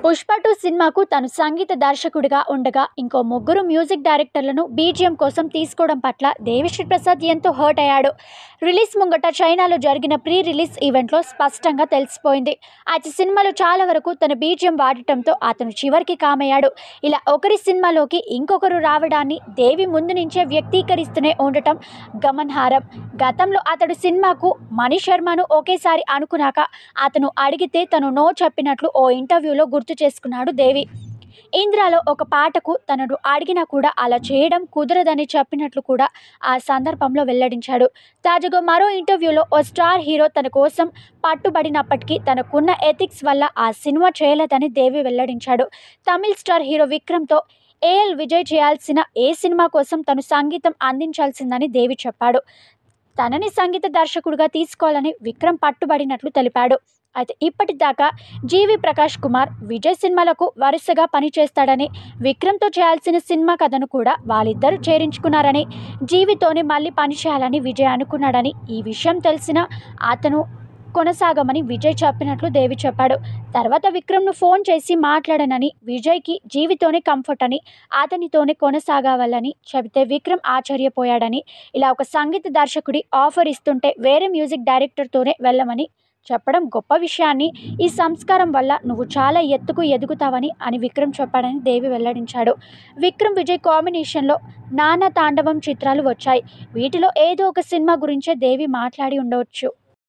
పుష్ప 2 సినిమాకు తను సంగీత దర్శకుడిగా ఉండగా ఇంకో ముగ్గురు మ్యూజిక్ డైరెక్టర్లను బీజిఎం కోసం తీసుకోవడం పట్ల దేవిశ్రీ ప్రసాద్ ఎంతో హర్ట్ అయ్యాడు. రిలీజ్ ముంగట చైనాలో జరిగిన ప్రీ రిలీజ్ ఈవెంట్లో స్పష్టంగా తెలిసిపోయింది. అయితే సినిమాలో చాలా వరకు తన బీజిఎం వాడటంతో అతను చివరికి కామయ్యాడు. ఇలా ఒకరి సినిమాలోకి ఇంకొకరు రావడాన్ని దేవి ముందు నుంచే వ్యక్తీకరిస్తూనే ఉండటం గమనార్హం. గతంలో అతడు సినిమాకు మణి శర్మను ఒకేసారి అనుకున్నాక అతను అడిగితే తను నో చెప్పినట్లు ఓ ఇంటర్వ్యూలో గుర్తు చేసుకున్నాడు దేవి. ఇంద్రాలో ఒక పాటకు తనను అడిగినా కూడా అలా చేయడం కుదరదని చెప్పినట్లు కూడా ఆ సందర్భంలో వెల్లడించాడు. తాజాగా మరో ఇంటర్వ్యూలో ఓ స్టార్ హీరో తన కోసం పట్టుబడినప్పటికీ తనకున్న ఎథిక్స్ వల్ల ఆ సినిమా చేయలేదని దేవి వెల్లడించాడు. తమిళ్ స్టార్ హీరో విక్రమ్తో ఏఎల్ విజయ్ చేయాల్సిన ఏ సినిమా కోసం తను సంగీతం అందించాల్సిందని దేవి చెప్పాడు. తనని సంగీత దర్శకుడిగా తీసుకోవాలని విక్రమ్ పట్టుబడినట్లు తెలిపాడు. అయితే ఇప్పటిదాకా జీవి ప్రకాష్ కుమార్ విజయ్ సినిమాలకు వరుసగా పనిచేస్తాడని, విక్రమ్తో చేయాల్సిన సినిమా కథను కూడా వాళ్ళిద్దరూ చేరించుకున్నారని, జీవితోనే మళ్ళీ పనిచేయాలని విజయ్ అనుకున్నాడని, ఈ విషయం తెలిసిన అతను కొనసాగమని విజయ్ చెప్పినట్లు దేవి చెప్పాడు. తర్వాత విక్రమ్ను ఫోన్ చేసి మాట్లాడనని, విజయ్కి జీవితోనే కంఫర్ట్ అని, అతనితోనే కొనసాగవాలని చెబితే విక్రమ్ ఆశ్చర్యపోయాడని, ఇలా ఒక సంగీత దర్శకుడి ఆఫర్ ఇస్తుంటే వేరే మ్యూజిక్ డైరెక్టర్తోనే వెళ్ళమని చెప్పడం గొప్ప విషయాన్ని, ఈ సంస్కారం వల్ల నువ్వు చాలా ఎత్తుకు ఎదుగుతావని అని విక్రమ్ చెప్పాడని దేవి వెల్లడించాడు. విక్రమ్ విజయ్ కాంబినేషన్లో నానా తాండవం చిత్రాలు వచ్చాయి. వీటిలో ఏదో ఒక సినిమా గురించే దేవి మాట్లాడి ఉండవచ్చు.